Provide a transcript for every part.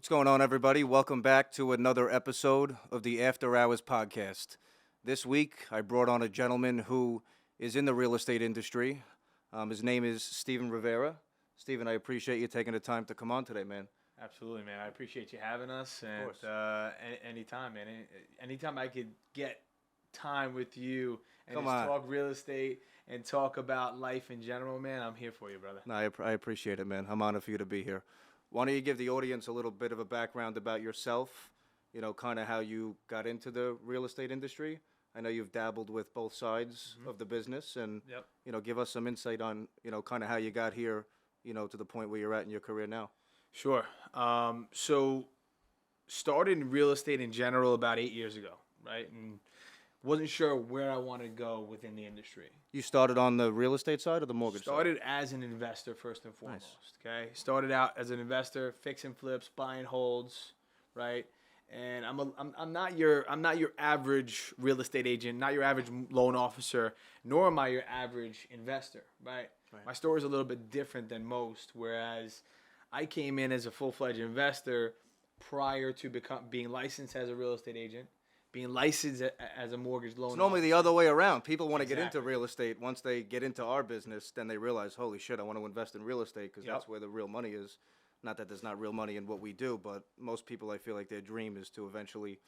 What's going on, everybody? Welcome back to another episode of the After Hours podcast. This week, I brought on a gentleman who is in the real estate industry. His name is Steven Rivera. Steven, I appreciate you taking the time to come on today, man. Absolutely, man. I appreciate you having us. And course. anytime, man. Anytime I could get time with you and Come just on. talk real estate and talk about life in general, man, I'm here for you, brother. No, I appreciate it, man. I'm honored for you to be here. Why don't you give the audience a little bit of a background about yourself, kind of how you got into the real estate industry? I know you've dabbled with both sides of the business, and, Yep. give us some insight on, kind of how you got here, to the point where you're at in your career now. Sure. So started in real estate in general about 8 years ago, right? And wasn't sure where I wanted to go within the industry. You started on the real estate side or the mortgage side? Started as an investor first and foremost. Okay, started out as an investor, fix and flips, buy and holds, right? And I'm not your average real estate agent, not your average loan officer, nor am I your average investor, right? My story is a little bit different than most. Whereas I came in as a full-fledged investor prior to being licensed as a real estate agent, being licensed as a mortgage loan. It's normally the other way around. People want to get into Exactly. real estate. Once they get into our business, then they realize, holy shit, I want to invest in real estate because that's where the real money is. Not that there's not real money in what we do, but most people, I feel like their dream is to eventually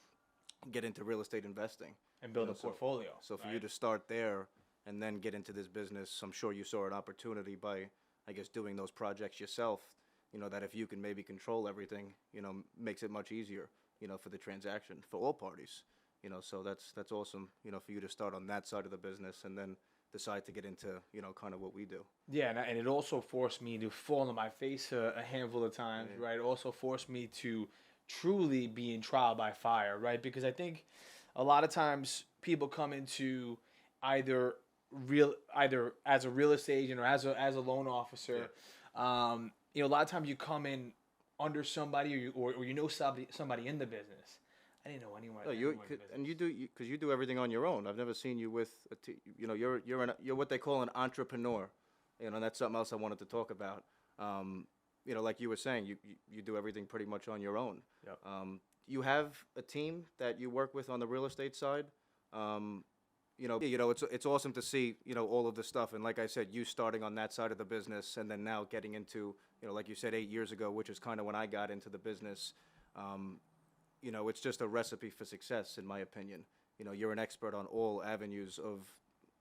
get into real estate investing. and build a portfolio. So for you right? to start there and then get into this business, I'm sure you saw an opportunity by, I guess, doing those projects yourself, that if you can maybe control everything, makes it much easier, for the transaction for all parties. So that's awesome, for you to start on that side of the business and then decide to get into, kind of what we do. Yeah, and it also forced me to fall on my face a handful of times, right? It also forced me to truly be in trial by fire, right? Because I think a lot of times people come into either as a real estate agent or as a loan officer. A lot of times you come in under somebody or you know somebody in the business. I didn't know anyone. No, anyone in the business. and you do because you do everything on your own. I've never seen you with you're what they call an entrepreneur. That's something else I wanted to talk about. Like you were saying, you do everything pretty much on your own. Yep. You have a team that you work with on the real estate side. It's awesome to see all of the stuff, and like I said, you starting on that side of the business, and then now getting into like you said 8 years ago, which is kind of when I got into the business. It's just a recipe for success, in my opinion. You're an expert on all avenues of,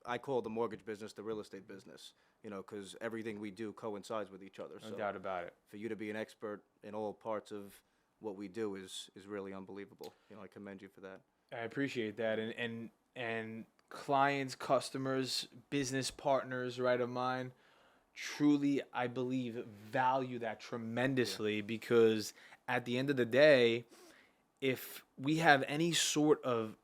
I call the mortgage business the real estate business, because everything we do coincides with each other. No doubt about it. For you to be an expert in all parts of what we do is really unbelievable. I commend you for that. I appreciate that, and clients, customers, business partners, right, of mine, truly, I believe, value that tremendously because at the end of the day, if we have any sort of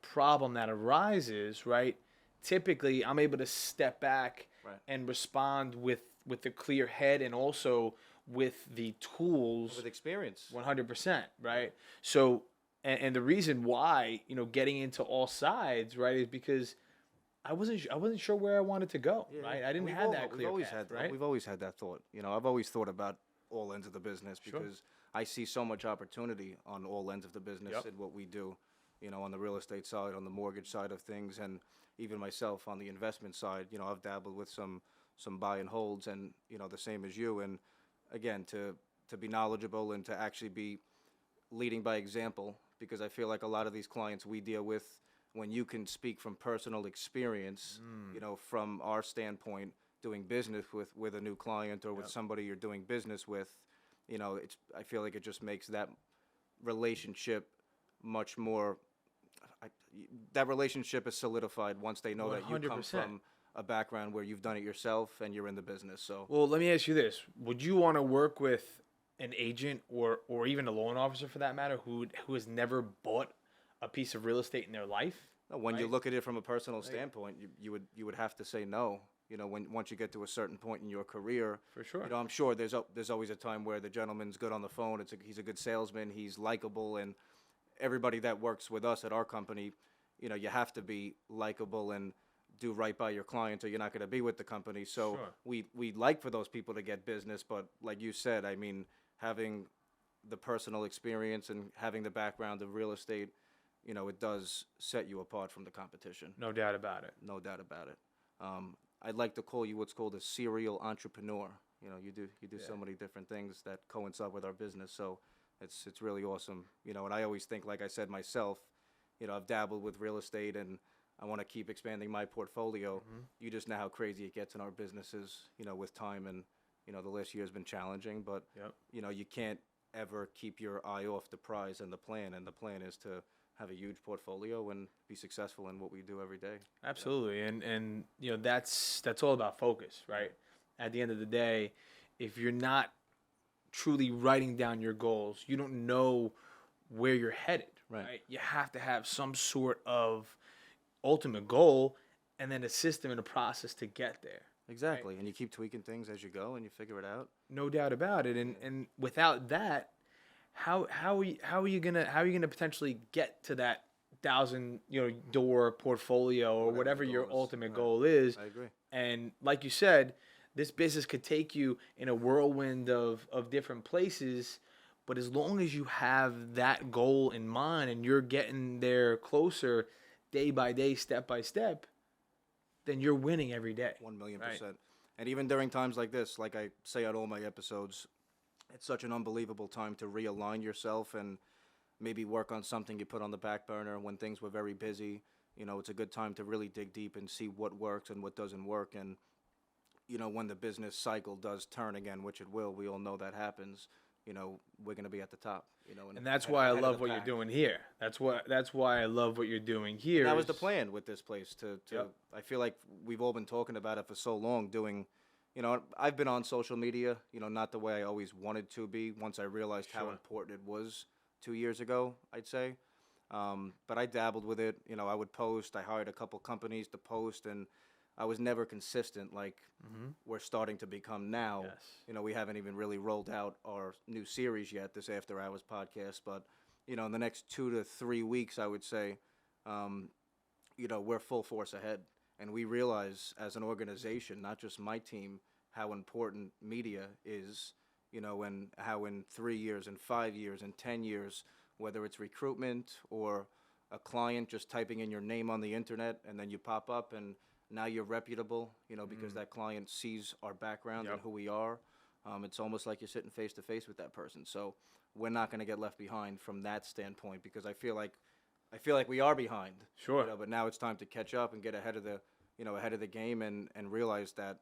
problem that arises, right, typically I'm able to step back and respond with a clear head and also with the tools. With experience. 100%, right? So, and the reason why, getting into all sides, right, is because I wasn't sure where I wanted to go, right? I didn't have that clear path, right? We've always had that thought. I've always thought about all ends of the business because I see so much opportunity on all ends of the business in what we do, on the real estate side, on the mortgage side of things, and even myself on the investment side. I've dabbled with some buy and holds, and the same as you. And again, to be knowledgeable and to actually be leading by example, because I feel like a lot of these clients we deal with, when you can speak from personal experience, from our standpoint, doing business with a new client or with somebody you're doing business with, I feel like it just makes that relationship much more. That relationship is solidified once they know that you come 100%. from a background where you've done it yourself and you're in the business. So, Well, let me ask you this: would you want to work with an agent or even a loan officer, for that matter, who has never bought a piece of real estate in their life? when you look at it from a personal standpoint, you would have to say no. Once you get to a certain point in your career, For sure. I'm sure there's always a time where the gentleman's good on the phone. He's a good salesman. He's likable, and everybody that works with us at our company, you have to be likable and do right by your clients, or you're not going to be with the company. So Sure. we like for those people to get business, but like you said, I mean, having the personal experience and having the background of real estate, it does set you apart from the competition. No doubt about it. No doubt about it. I'd like to call you what's called a serial entrepreneur. You do so many different things that coincide with our business. So it's really awesome. And I always think, like I said myself, I've dabbled with real estate and I want to keep expanding my portfolio. You just know how crazy it gets in our businesses, with time. And, the last year has been challenging, but, you can't ever keep your eye off the prize and the plan. And the plan is to have a huge portfolio and be successful in what we do every day. Absolutely. And that's all about focus, right? At the end of the day, if you're not truly writing down your goals, you don't know where you're headed, right? You have to have some sort of ultimate goal and then a system and a process to get there. Exactly. Right? And you keep tweaking things as you go and you figure it out. No doubt about it. And without that, how are you gonna potentially get to that 1,000 door portfolio or whatever your ultimate goal is? I agree. And like you said, this business could take you in a whirlwind of different places, but as long as you have that goal in mind and you're getting there closer day by day, step by step, then you're winning every day. 1,000,000%. Right. And even during times like this, like I say on all my episodes, it's such an unbelievable time to realign yourself and maybe work on something you put on the back burner when things were very busy. It's a good time to really dig deep and see what works and what doesn't work. And, when the business cycle does turn again, which it will, we all know that happens, we're going to be at the top. And that's why I love what you're doing here. That's why I love what you're doing here. And that was the plan with this place. I feel like we've all been talking about it for so long, doing, I've been on social media, not the way I always wanted to be once I realized how important it was 2 years ago, I'd say. But I dabbled with it. I would post. I hired a couple companies to post, and I was never consistent like we're starting to become now. Yes. We haven't even really rolled out our new series yet, this After Hours podcast. But, in the next 2 to 3 weeks, I would say, we're full force ahead. And we realize as an organization, not just my team, how important media is, and how in 3 years and 5 years and 10 years, whether it's recruitment or a client just typing in your name on the internet and then you pop up and now you're reputable, because that client sees our background and who we are. It's almost like you're sitting face to face with that person. So we're not going to get left behind from that standpoint, because I feel like we are behind. Sure. But now it's time to catch up and get ahead of the game and realize that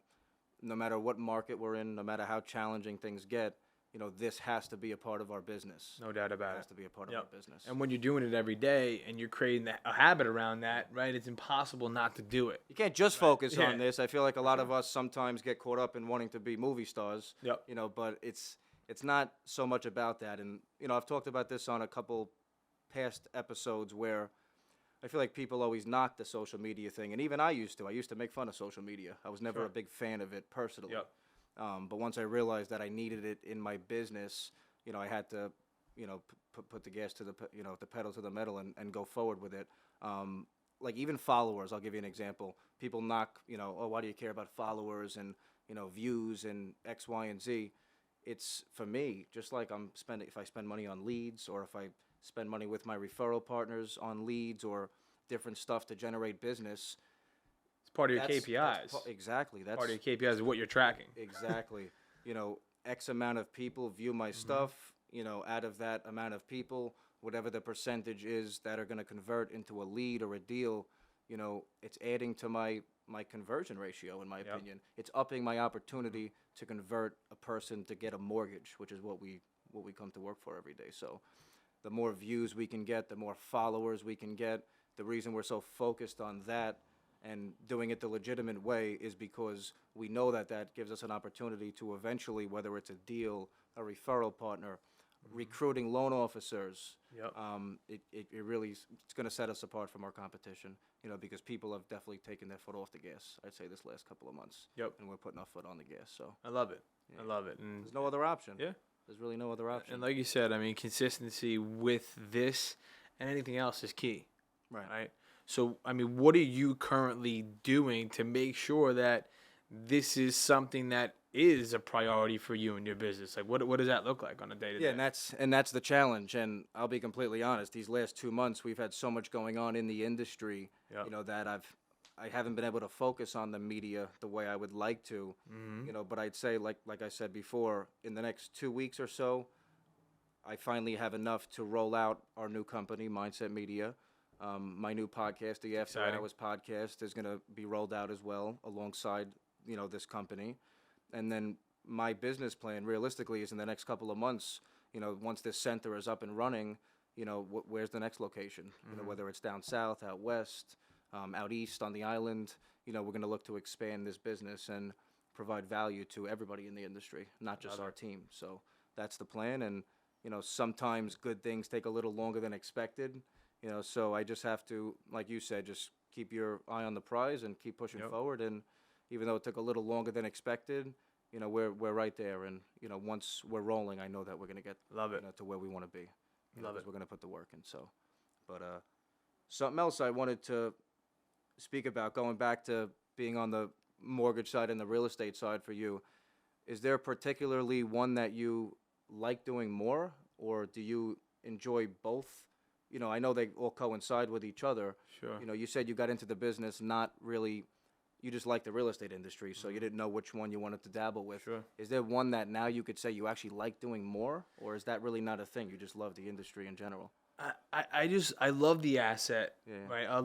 no matter what market we're in, no matter how challenging things get, this has to be a part of our business. No doubt about it. It has to be a part of our business. And when you're doing it every day and you're creating a habit around that, right, it's impossible not to do it. You can't just focus on this. I feel like a lot of us sometimes get caught up in wanting to be movie stars. But it's not so much about that. And, I've talked about this on a couple past episodes where I feel like people always knock the social media thing. And even I used to make fun of social media. I was never a big fan of it personally. But once I realized that I needed it in my business, I had to, put the gas to the pedal to the metal and go forward with it. Like even followers, I'll give you an example. People knock, oh, why do you care about followers and, views and X, Y, and Z? It's for me, just like if I spend money on leads, or if I spend money with my referral partners on leads or different stuff to generate business. Part of your KPIs. Exactly. That's part of your KPIs is what you're tracking. Exactly. X amount of people view my stuff. Out of that amount of people, whatever the percentage is that are going to convert into a lead or a deal, it's adding to my conversion ratio, in my opinion. It's upping my opportunity to convert a person to get a mortgage, which is what we come to work for every day. So the more views we can get, the more followers we can get. The reason we're so focused on that and doing it the legitimate way is because we know that gives us an opportunity to eventually, whether it's a deal, a referral partner, recruiting loan officers, it really it's going to set us apart from our competition, because people have definitely taken their foot off the gas, I'd say, this last couple of months. And we're putting our foot on the gas. So I love it. I love it. And there's no other option. Yeah. There's really no other option. And like you said, I mean, consistency with this and anything else is key. Right. So, I mean, what are you currently doing to make sure that this is something that is a priority for you in your business? Like, what does that look like on a day-to-day? Yeah, and that's the challenge. And I'll be completely honest. These last 2 months, we've had so much going on in the industry, Yep. that I haven't been able to focus on the media the way I would like to. But I'd say, like I said before, in the next 2 weeks or so, I finally have enough to roll out our new company, Mindset Media. My new podcast, the After Exciting. Hours podcast, is going to be rolled out as well alongside, this company. And then my business plan, realistically, is in the next couple of months, once this center is up and running, where's the next location? Whether it's down south, out west, out east on the island, we're going to look to expand this business and provide value to everybody in the industry, not just our team. So that's the plan. And, sometimes good things take a little longer than expected, so I just have to, like you said, just keep your eye on the prize and keep pushing forward. And even though it took a little longer than expected, we're right there. And, once we're rolling, I know that we're going to get to where we want to be. Love it. We're going to put the work in. So, but something else I wanted to speak about, going back to being on the mortgage side and the real estate side for you, is there particularly one that you like doing more, or do you enjoy both? I know they all coincide with each other. Sure. You said you got into the business not really, you just like the real estate industry, so you didn't know which one you wanted to dabble with. Sure. Is there one that now you could say you actually like doing more, or is that really not a thing? You just love the industry in general? I love the asset, Yeah. right? I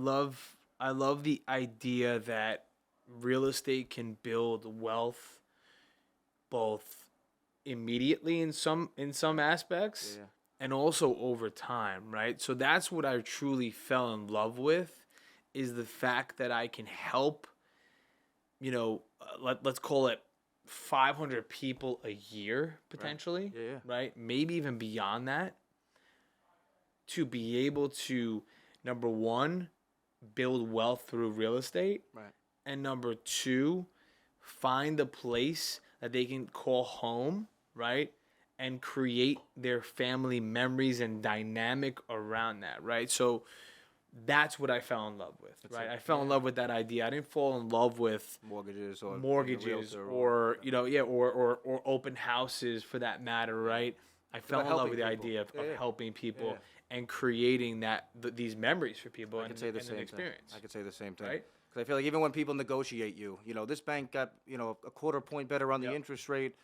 love the idea that real estate can build wealth both immediately in some aspects Yeah. and also over time, right? So that's what I truly fell in love with, is the fact that I can help, let's call it 500 people a year potentially, Yeah. right? Maybe even beyond that, to be able to, number one, build wealth through real estate, Right. and number two, find a place that they can call home, right? And create their family memories and dynamic around that, right? So that's what I fell in love with, right? I fell in love with that idea. I didn't fall in love with Mortgages or or open houses for that matter, right? I fell in love helping with the people. idea of Yeah. helping people Yeah. and creating these memories for people I and, could say the and same an experience. thing. I could say the same thing. Right? Because I feel like even when people negotiate this bank got, a quarter point better on the Yep. interest rate,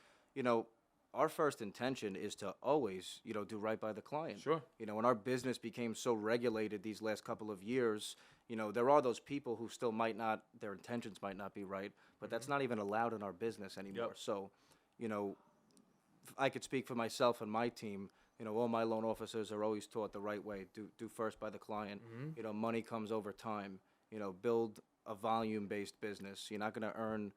our first intention is to always, do right by the client. Sure. When our business became so regulated these last couple of years, there are those people who still their intentions might not be right, but that's not even allowed in our business anymore. Yep. So, I could speak for myself and my team. All my loan officers are always taught the right way. Do first by the client. Money comes over time. Build a volume-based business. You're not going to earn,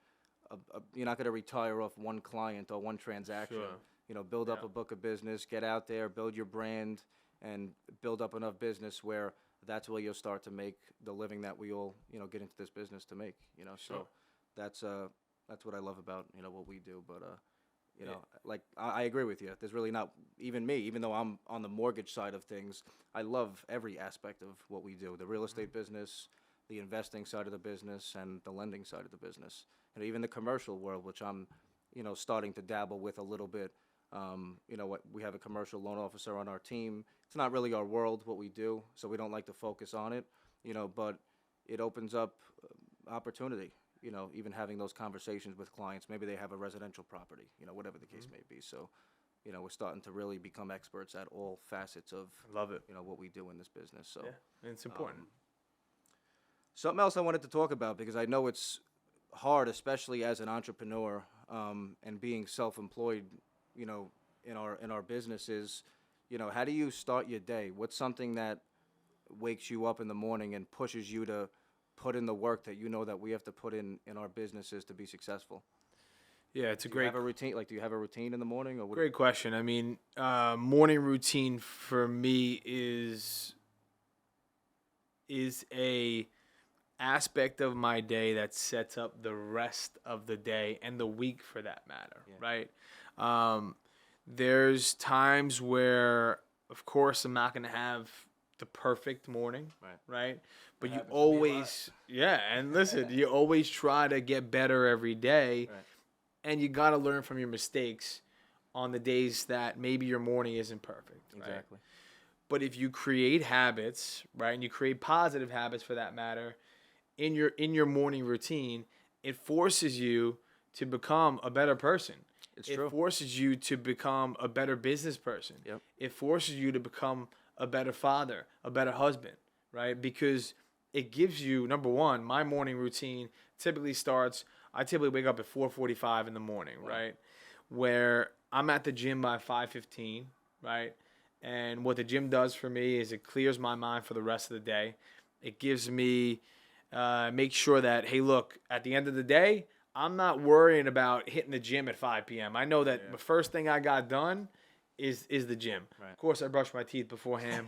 you're not going to retire off one client or one transaction. Sure. Build up a book of business, get out there, build your brand, and build up enough business where that's where you'll start to make the living that we all, get into this business to make. So that's what I love about, what we do. But, like I agree with you. There's really not, even me, even though I'm on the mortgage side of things, I love every aspect of what we do. The real estate business, the investing side of the business, and the lending side of the business. And even the commercial world, which I'm, starting to dabble with a little bit. We have a commercial loan officer on our team. It's not really our world, what we do, so we don't like to focus on it, but it opens up opportunity, even having those conversations with clients. Maybe they have a residential property, whatever the case may be. So, we're starting to really become experts at all facets of, Love it. what we do in this business. So, And it's important. something else I wanted to talk about, because I know it's hard, especially as an entrepreneur, and being self-employed, in our businesses, how do you start your day? What's something that wakes you up in the morning and pushes you to put in the work that that we have to put in our businesses to be successful? Yeah, it's a Do you great have a routine? Like, do you have a routine in the morning, or what? Great question. I mean, morning routine for me is a aspect of my day that sets up the rest of the day and the week for that matter, right? There's times where, of course, I'm not going to have the perfect morning, right? But you always, and listen, you always try to get better every day. Right. and you got to learn from your mistakes on the days that maybe your morning isn't perfect. Right? Exactly. But if you create habits, right, and you create positive habits for that matter, in your morning routine, it forces you to become a better person. It's true. It forces you to become a better business person. Yep. It forces you to become a better father, a better husband, right? Because it gives you, number one, my morning routine typically starts, I typically wake up at 4:45 in the morning, right? Where I'm at the gym by 5:15, right? And what the gym does for me is it clears my mind for the rest of the day. It gives me, make sure that, hey, look, at the end of the day, I'm not worrying about hitting the gym at 5 p.m. I know that the first thing I got done is the gym. Right. Of course, I brush my teeth beforehand,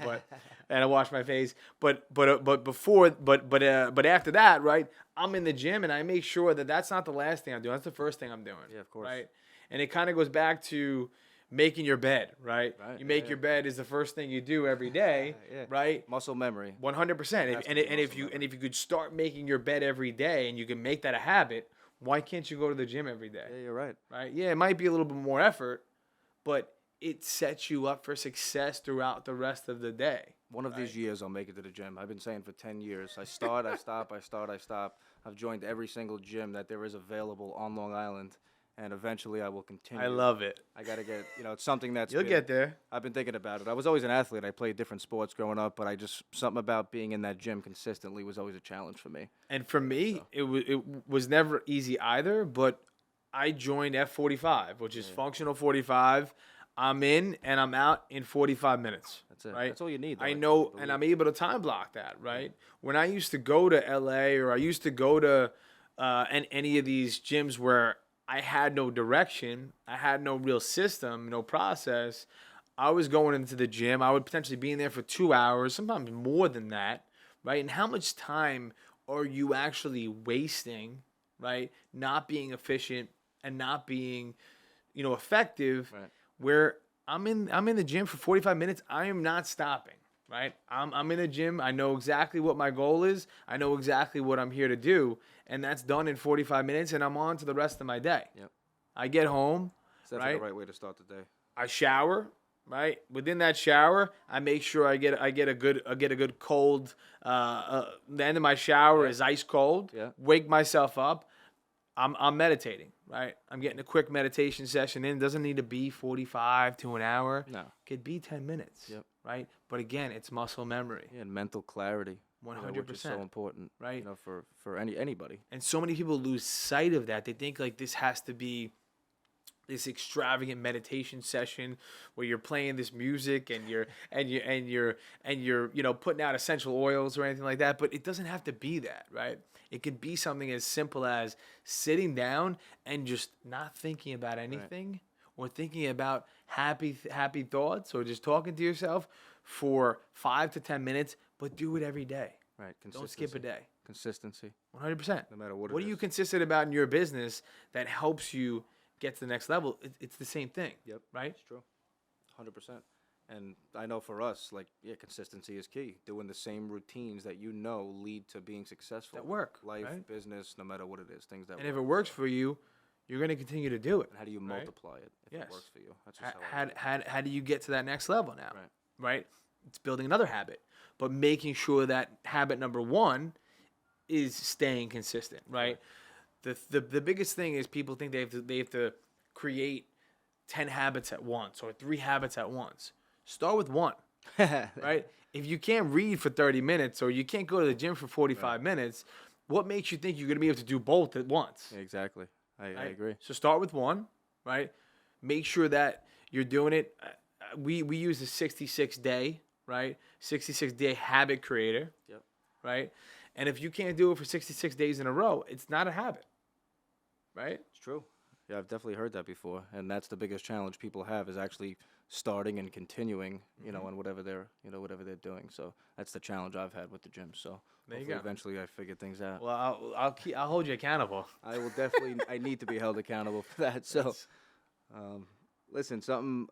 and I wash my face. But after that, right? I'm in the gym, and I make sure that that's not the last thing I'm doing. That's the first thing I'm doing. Yeah, of course. Right, and it kind of goes back to making your bed, right? Right, You make your bed is the first thing you do every day, Yeah. right? Muscle memory. 100%. And if you could start making your bed every day, and you can make that a habit, why can't you go to the gym every day? Yeah, you're right. Right? Yeah, it might be a little bit more effort, but it sets you up for success throughout the rest of the day. One of these years, I'll make it to the gym. I've been saying for 10 years. I start, I stop, I start, I stop. I've joined every single gym that there is available on Long Island, and eventually I will continue. I love it. I got to get, it's something that's You'll get there. I've been thinking about it. I was always an athlete. I played different sports growing up, but something about being in that gym consistently was always a challenge for me. And for me, it was never easy either, but I joined F45, which is functional 45. I'm in and I'm out in 45 minutes. That's it. Right? That's all you need. Though, I know, and I'm able to time block that, right? When I used to go to LA or I used to go to any of these gyms where I had no direction, I had no real system, no process, I was going into the gym. I would potentially be in there for 2 hours, sometimes more than that, right? And how much time are you actually wasting, right? Not being efficient and not being, effective. Right. Where I'm in the gym for 45 minutes, I am not stopping, right? I'm in the gym. I know exactly what my goal is. I know exactly what I'm here to do, and that's done in 45 minutes, and I'm on to the rest of my day. Yep. I get home, It's definitely the right way to start the day. I shower, right? Within that shower, I make sure I get a good cold. The end of my shower is ice cold. Yeah. Wake myself up. I'm meditating, right? I'm getting a quick meditation session in. It doesn't need to be 45 to an hour. No. It could be 10 minutes. Yep. Right? But again, it's muscle memory. Yeah, and mental clarity. 100%. Which is so important. Right. For anybody. And so many people lose sight of that. They think like this has to be this extravagant meditation session where you're playing this music and you're putting out essential oils or anything like that, but it doesn't have to be that, right? It could be something as simple as sitting down and just not thinking about anything, or thinking about happy thoughts, or just talking to yourself for 5 to 10 minutes, but do it every day. Right. Don't skip a day. Consistency. 100%. No matter what What are you consistent about in your business that helps you get to the next level? It's the same thing. Yep. Right? It's true. 100%. And I know for us, consistency is key. Doing the same routines that lead to being successful. That work. Life, right? business, no matter what it is, things that And if it works for you, you're going to continue to do it. And how do you multiply it if it works for you? That's just How do you get to that next level now? Right. It's building another habit, but making sure that habit number one is staying consistent, right? The biggest thing is people think they have to create 10 habits at once or 3 habits at once. Start with one, right? If you can't read for 30 minutes or you can't go to the gym for 45 minutes, what makes you think you're going to be able to do both at once? Yeah, exactly. I agree. So start with one, right? Make sure that you're doing it. We use the 66-day, right? 66-day habit creator, Yep. right? And if you can't do it for 66 days in a row, it's not a habit, right? It's true. Yeah, I've definitely heard that before, and that's the biggest challenge people have is actually starting and continuing, on whatever they're doing. So that's the challenge I've had with the gym. So there you go. Eventually, I figure things out. Well, I'll hold you accountable. I will definitely. I need to be held accountable for that. So, listen, something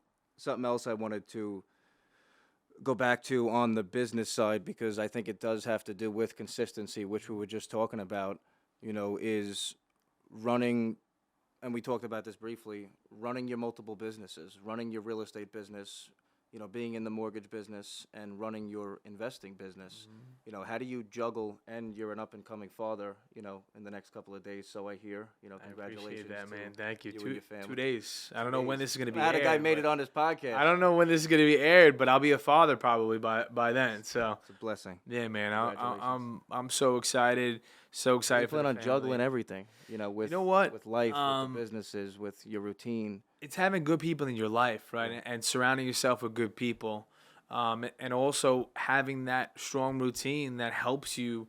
else I wanted to go back to on the business side, because I think it does have to do with consistency, which we were just talking about. Is running and we talked about this briefly, running your multiple businesses, running your real estate business, being in the mortgage business and running your investing business, how do you juggle, and you're an up-and-coming father, in the next couple of days, so I hear, congratulations. I appreciate that, to man. Thank you. and your family. 2 days. I don't know when this is going to be I had aired. a guy made it on his podcast. I don't know when this is going to be aired, but I'll be a father probably by then. So It's a blessing. yeah, man. Congratulations. I'm so excited. So excited You for plan the on family. juggling everything, with You know what? with life, with the businesses, with your routine. It's having good people in your life, right? And surrounding yourself with good people. And also having that strong routine that helps you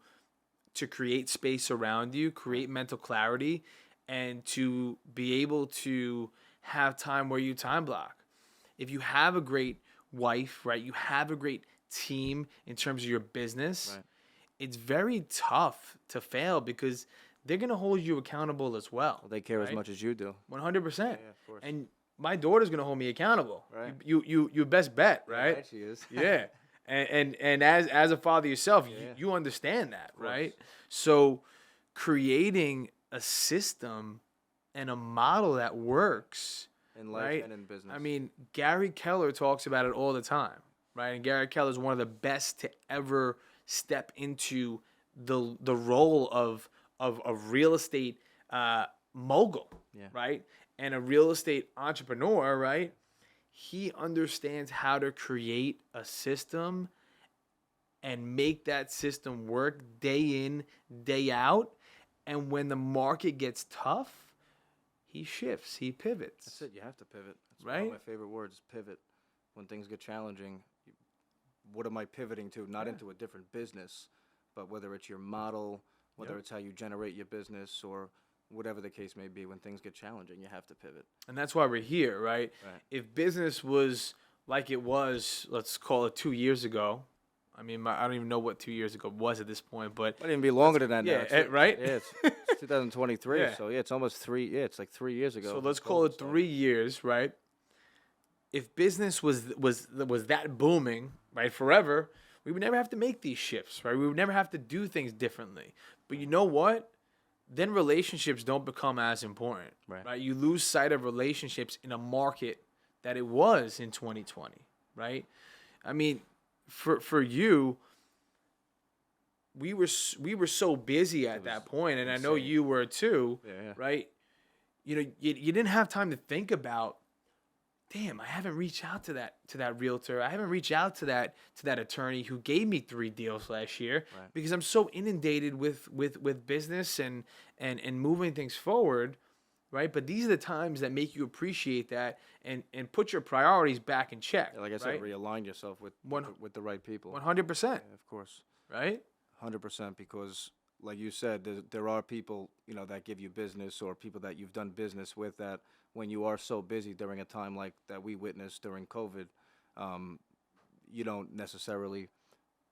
to create space around you, create mental clarity, and to be able to have time where you time block. If you have a great wife, right, you have a great team in terms of your business, Right. it's very tough to fail because they're going to hold you accountable as well. They care as right? much as you do. 100%. Yeah, of course. And my daughter's going to hold me accountable. Right. You best bet, right? Yeah, she is. Yeah. And as a father yourself, Yeah. you understand that, course. right? So creating a system and a model that works, In life right? and in business. I mean, Gary Keller talks about it all the time, right? And Gary Keller is one of the best to ever step into the role of a real estate mogul, Yeah. right? And a real estate entrepreneur, right? He understands how to create a system and make that system work day in, day out. And when the market gets tough, he shifts, he pivots. That's it. You have to pivot. That's one Right? of my favorite words, pivot. When things get challenging, what am I pivoting to? Not into a different business, but whether it's your model, whether Yep. it's how you generate your business, or whatever the case may be. When things get challenging, you have to pivot. And that's why we're here, right? Right. If business was like it was, let's call it 2 years ago. I mean, I don't even know what 2 years ago was at this point, but Might even be longer than that now. yeah, It's right? Yeah, it's 2023, Yeah. so yeah, it's almost 3. Yeah, it's like 3 years ago. so let's call it COVID started. 3 years, right? If business was that booming, right, forever, we would never have to make these shifts, right? We would never have to do things differently. But you know what? Then relationships don't become as important, Right. You lose sight of relationships in a market that it was in 2020, right? I mean, for you, we were so busy at that point, and I know insane. you were too, Yeah. right? You didn't have time to think about, damn, I haven't reached out to that realtor. I haven't reached out to that attorney who gave me 3 deals last year, Right. because I'm so inundated with business and moving things forward, right? But these are the times that make you appreciate that and put your priorities back in check. Like I said, right? realign yourself with the right people. 100%, Yeah, of course. right? 100%, because like you said, there are people, that give you business, or people that you've done business with, that when you are so busy during a time like that we witnessed during COVID, you don't necessarily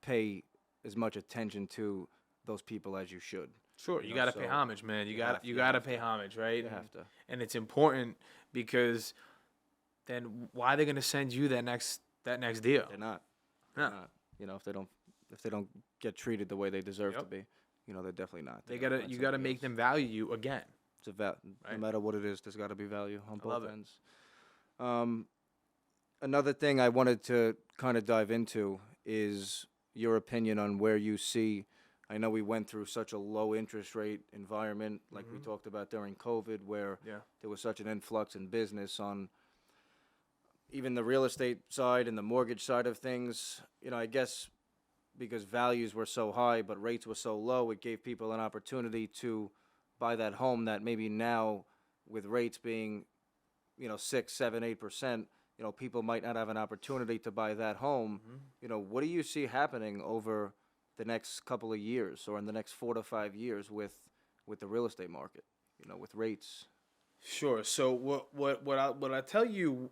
pay as much attention to those people as you should. Sure, you got to pay homage, man. You got to pay homage, right? You have to. And it's important, because then why are they going to send you that next deal? They're not. No. They're not. If they don't get treated the way they deserve to Yep. be, they're definitely not. You They're gonna got find to somebody make else. them value you again. It's no Right. matter what it is, there's got to be value on love both it. ends. Another thing I wanted to kind of dive into is your opinion on where you see. I know we went through such a low interest rate environment, like we talked about during COVID, where Yeah. there was such an influx in business on even the real estate side and the mortgage side of things. I guess because values were so high but rates were so low, it gave people an opportunity to buy that home that maybe now, with rates being 6, 7, 8%, people might not have an opportunity to buy that home. What do you see happening over the next couple of years, or in the next 4 to 5 years, with the real estate market, with rates? Sure. So what I tell you,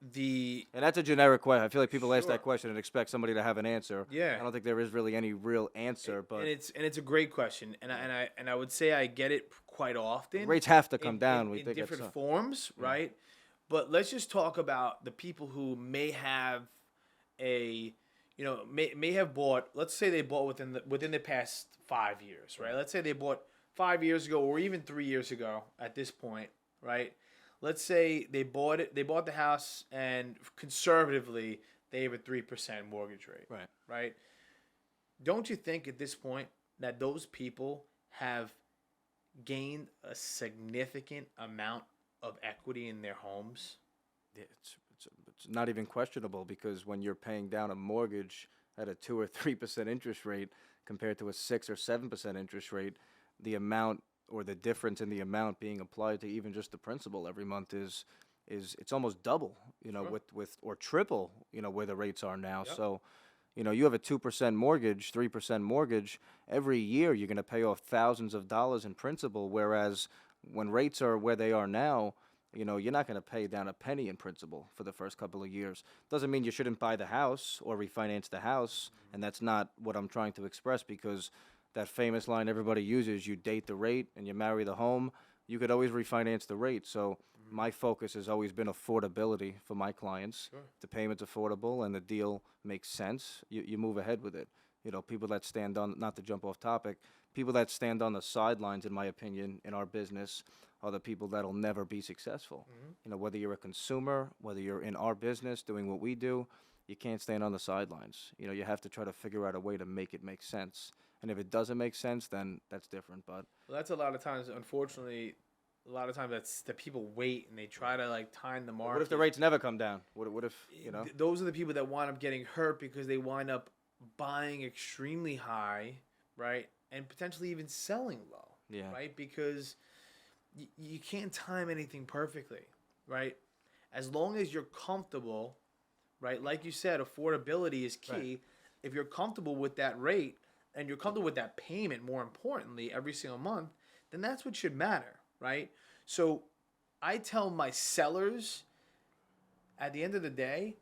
And that's a generic question. I feel like people ask Sure. that question and expect somebody to have an answer. Yeah. I don't think there is really any real answer, but and it's a great question, and I would say I get it quite often. rates have to come in, down. in, We in think that's different forms, right? But let's just talk about the people who may have may have bought. Let's say they bought within the past 5 years, right? Let's say they bought 5 years ago, or even 3 years ago at this point, right? Let's say they bought the house, and conservatively they have a 3% mortgage rate, Right. right? Don't you think at this point that those people have gained a significant amount of equity in their homes? Yeah, it's not even questionable, because when you're paying down a mortgage at a 2 or 3% interest rate compared to a 6 or 7% interest rate, the amount, or the difference in the amount being applied to even just the principal every month is it's almost double, Sure. with or triple, where the rates are now. Yep. So, you have a 2% mortgage, 3% mortgage, every year you're going to pay off thousands of dollars in principal, whereas when rates are where they are now, you're not going to pay down a penny in principal for the first couple of years. Doesn't mean you shouldn't buy the house or refinance the house, and that's not what I'm trying to express, because that famous line everybody uses, you date the rate and you marry the home, you could always refinance the rate. So my focus has always been affordability for my clients. Sure. The payment's affordable and the deal makes sense, you move ahead with it. People that stand on, not to jump off topic, people that stand on the sidelines, in my opinion, in our business, are the people that'll never be successful. Whether you're a consumer, whether you're in our business doing what we do, you can't stand on the sidelines. You have to try to figure out a way to make it make sense. And if it doesn't make sense, then that's different. But Well, that's a lot of times, unfortunately, a lot of times that's that people wait and they try to like time the market. what if the rates never come down? What if, Those are the people that wind up getting hurt because they wind up buying extremely high, right? And potentially even selling low, Yeah. right? Because you can't time anything perfectly, right? As long as you're comfortable, right? Like you said, affordability is key. Right. If you're comfortable with that rate and you're comfortable with that payment, more importantly, every single month, then that's what should matter, right? So I tell my sellers at the end of the day,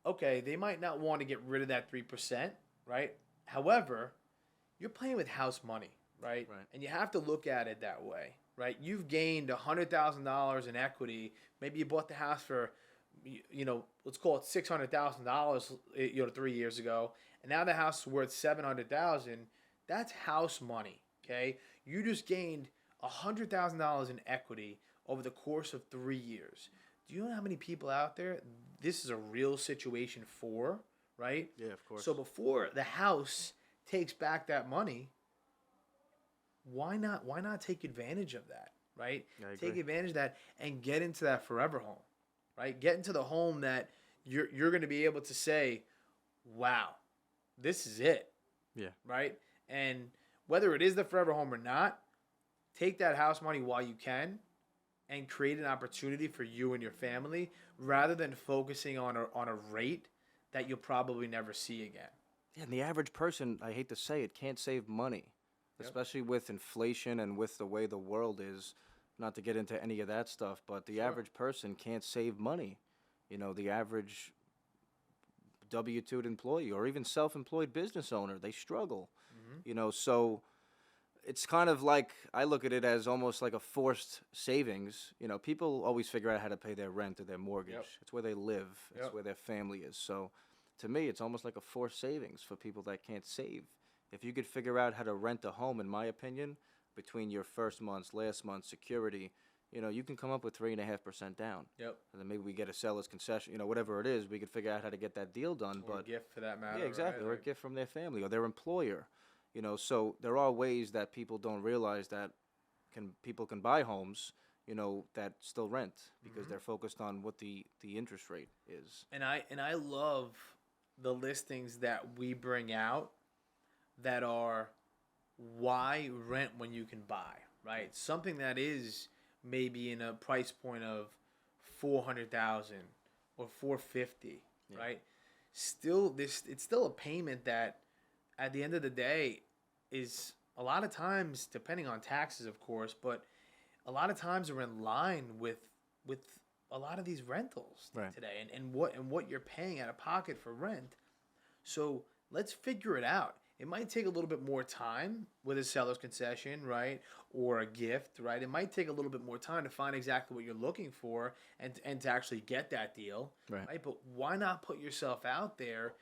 okay, they might not want to get rid of that 3%, right? However, you're playing with house money, right? Right. And you have to look at it that way, right? You've gained $100,000 in equity. Maybe you bought the house for, let's call it $600,000, 3 years ago, and now the house is worth $700,000. That's house money, okay? You just gained $100,000 in equity over the course of 3 years. Do you know how many people out there this is a real situation for, right? Yeah, of course. So before the house takes back that money, why not take advantage of that, right? I Take agree. advantage of that and get into that forever home, right? Get into the home that you're going to be able to say, wow, this is it, Yeah. right? And whether it is the forever home or not, take that house money while you can and create an opportunity for you and your family rather than focusing on a rate that you'll probably never see again. Yeah, and the average person, I hate to say it, can't save money, especially with inflation and with the way the world is. Not to get into any of that stuff, but the average person can't save money. The average W-2 employee or even self-employed business owner, they struggle. So it's kind of like, I look at it as almost like a forced savings. People always figure out how to pay their rent or their mortgage. Yep. It's where they live. It's Yep. where their family is. So to me, it's almost like a forced savings for people that can't save. If you could figure out how to rent a home, in my opinion, between your first month's, last month's security, you can come up with 3.5% down. Yep. And then maybe we get a seller's concession, whatever it is, we could figure out how to get that deal done. Or a But gift for that matter. yeah, exactly, right? or a gift from their family or their employer. So there are ways that people don't realize that people can buy homes, that still rent because they're focused on what the interest rate is. And I love the listings that we bring out that are why rent when you can buy, right? Something that is maybe in a price point of 400,000 or 450, right? Still it's still a payment that at the end of the day is a lot of times, depending on taxes of course, but a lot of times are in line with a lot of these rentals today and what you're paying out of pocket for rent. So let's figure it out. It might take a little bit more time with a seller's concession, right? Or a gift, right? It might take a little bit more time to find exactly what you're looking for and to actually get that deal, right? But why not put yourself out there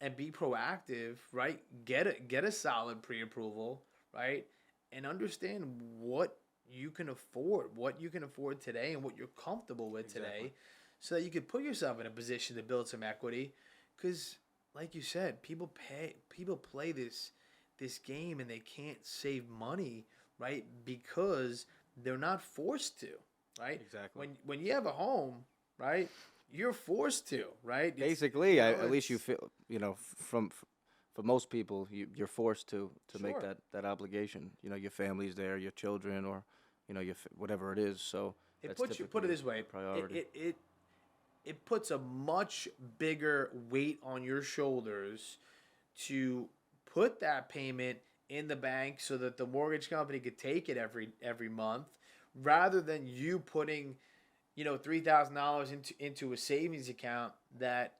and be proactive, right? Get a solid pre-approval, right? And understand what you can afford, what you can afford today and what you're comfortable with today, Exactly. so that you can put yourself in a position to build some equity. Because, like you said, people play this game and they can't save money, right? Because they're not forced to, right? Exactly. When you have a home, right, you're forced to, right? Basically, at least you feel, for most people, you're forced to make Sure. that obligation. Your family's there, your children, or whatever it is. So It that's puts you, put it typically this way, a priority. it puts a much bigger weight on your shoulders to put that payment in the bank so that the mortgage company could take it every month, rather than you putting, $3,000 into a savings account that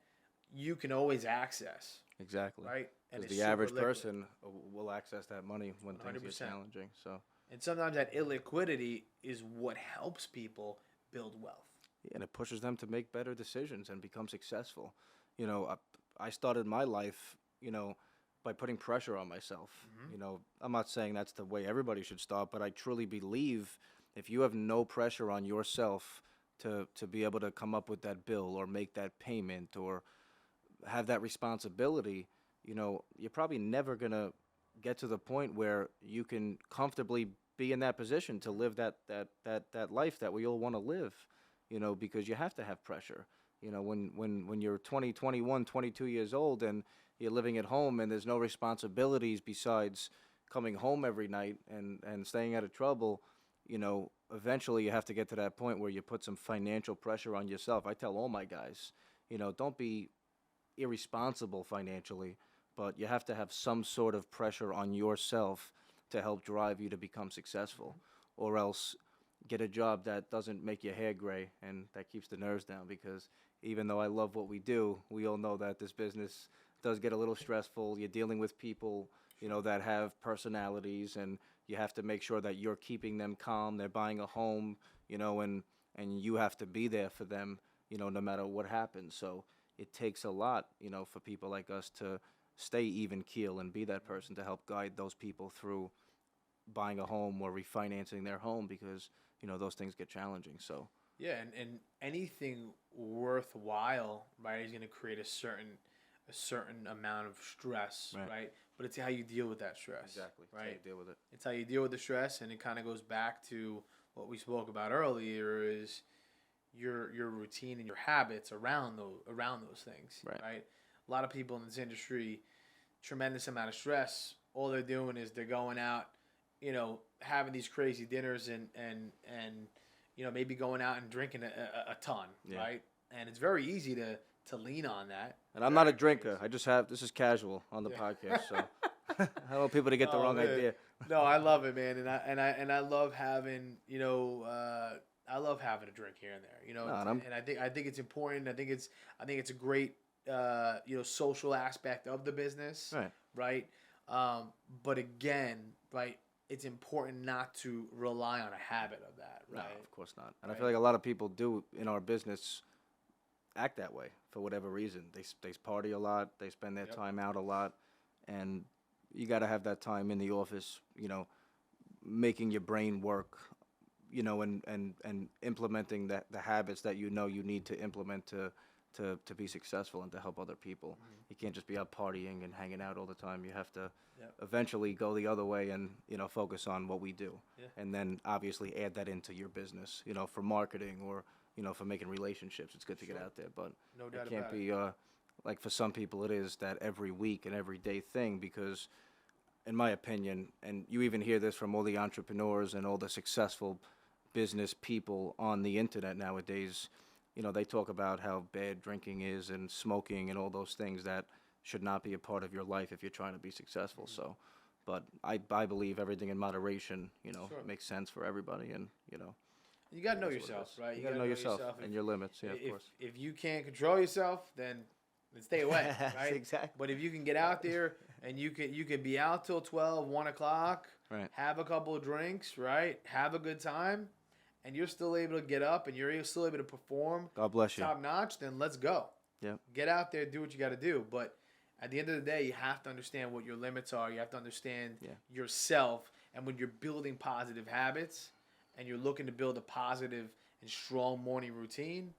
you can always access, Exactly. right? And Because it's the super average liquid. person will access that money when things get 100%. challenging. So, And sometimes that illiquidity is what helps people build wealth. yeah, and it pushes them to make better decisions and become successful. I started my life, by putting pressure on myself. I'm not saying that's the way everybody should start, but I truly believe if you have no pressure on yourself to be able to come up with that bill or make that payment or have that responsibility, you're probably never going to get to the point where you can comfortably be in that position to live that life that we all want to live, because you have to have pressure. When you're 20, 21, 22 years old and you're living at home and there's no responsibilities besides coming home every night and staying out of trouble, eventually you have to get to that point where you put some financial pressure on yourself. I tell all my guys, don't be irresponsible financially, but you have to have some sort of pressure on yourself to help drive you to become successful, or else get a job that doesn't make your hair gray and that keeps the nerves down. Because even though I love what we do, we all know that this business does get a little stressful. You're dealing with people, that have personalities, and you have to make sure that you're keeping them calm. They're buying a home, and you have to be there for them, no matter what happens. So it takes a lot, for people like us to stay even keel and be that person to help guide those people through buying a home or refinancing their home, because, those things get challenging. So Yeah, and anything worthwhile, right, is going to create a certain amount of stress, Right. right? But it's how you deal with that stress. exactly, that's how Right. you deal with it. It's how you deal with the stress, and it kind of goes back to what we spoke about earlier: is your routine and your habits around those things, Right. right? A lot of people in this industry, tremendous amount of stress. All they're doing is they're going out, having these crazy dinners and maybe going out and drinking a ton, Yeah. right? And it's very easy to lean on that. And I'm not a drinker. This is casual on the Yeah. podcast, so I don't want people to get the Oh, wrong man. idea. No, I love it, man, and I love having I love having a drink here and there, No, and I'm- and I think it's important. I think it's a great social aspect of the business, Right. right? But again, right, it's important not to rely on a habit of that, No, right? of course not. And I Right. feel like a lot of people do in our business act that way for whatever reason. They party a lot. They spend their Yep. time out a lot, and you got to have that time in the office. Making your brain work. And implementing the habits that you need to implement to be successful and to help other people. You can't just be out partying and hanging out all the time. You have to Yep. eventually go the other way and focus on what we do, Yeah. and then obviously add that into your business. For marketing or for making relationships. It's good to get Sure. out there, but No it doubt can't about be like for some people it is that every week and every day thing, because in my opinion, and you even hear this from all the entrepreneurs and all the successful business people on the internet nowadays, they talk about how bad drinking is and smoking and all those things that should not be a part of your life if you're trying to be successful. So, but I believe everything in moderation, Sure. makes sense for everybody, and You got to know that's what it yourself, is. right? You got to know yourself and If- your limits, yeah, of if, course. if you can't control yourself, then stay away, right? Exactly. But if you can get out there and you can be out till 12, 1 o'clock, Right. have a couple of drinks, right? Have a good time, and you're still able to get up and you're still able to perform God bless you. top notch, then let's go. Yeah. Get out there, do what you got to do. But at the end of the day, you have to understand what your limits are. You have to understand Yeah. yourself. And when you're building positive habits, and you're looking to build a positive and strong morning routine,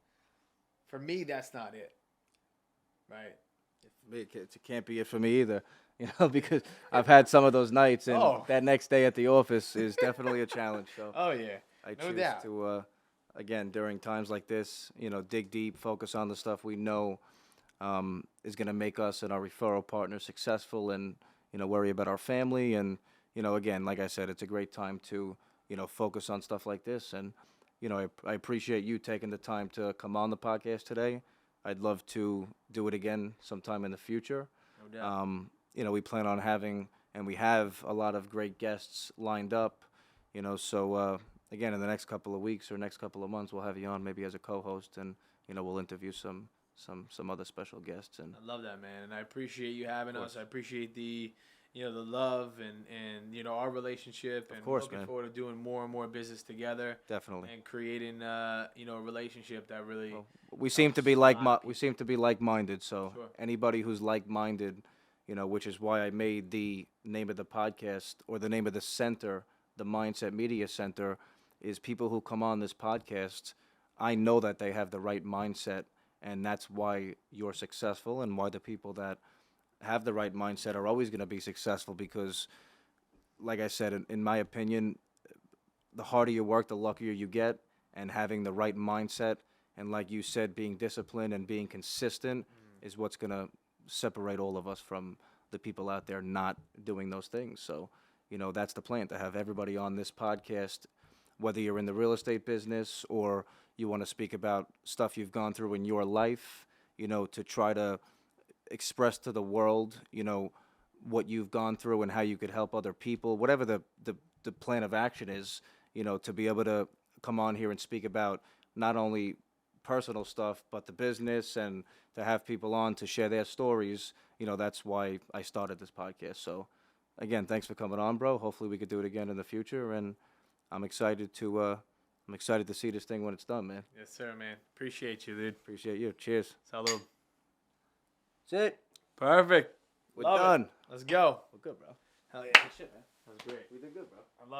for me, that's not it. Right? It can't be it for me either, because I've had some of those nights, and that next day at the office is definitely a challenge. So Oh, yeah. I No choose doubt. to, again, during times like this, dig deep, focus on the stuff we know is going to make us and our referral partners successful, and worry about our family. And again, like I said, it's a great time to focus on stuff like this. And I appreciate you taking the time to come on the podcast today. I'd love to do it again sometime in the future. No doubt. We plan on having, and we have a lot of great guests lined up. So again, in the next couple of weeks or next couple of months, we'll have you on maybe as a co-host, and we'll interview some other special guests. And I love that, man, and I appreciate you having us. I appreciate the love and our relationship, and course, looking man. forward to doing more and more business together. Definitely. And creating a relationship that really we seem to be like-minded. So Sure. anybody who's like-minded, which is why I made the name of the podcast, or the name of the center, the Mindset Media Center, is people who come on this podcast, I know that they have the right mindset, and that's why you're successful, and why the people that have the right mindset are always going to be successful. Because, like I said, in my opinion, the harder you work, the luckier you get. And having the right mindset, and like you said, being disciplined and being consistent is what's going to separate all of us from the people out there not doing those things. So, that's the plan, to have everybody on this podcast, whether you're in the real estate business or you want to speak about stuff you've gone through in your life, to try to express to the world, what you've gone through and how you could help other people, whatever the plan of action is, to be able to come on here and speak about not only personal stuff, but the business, and to have people on to share their stories. That's why I started this podcast. So again, thanks for coming on, bro. Hopefully we could do it again in the future, and I'm excited to see this thing when it's done, man. Yes, sir, man. Appreciate you, dude. Appreciate you. Cheers. Salud. That's it. Perfect. We're Love it. done. Let's go. We're good, bro. Hell yeah. Good shit, man. That was great. We did good, bro. I love it.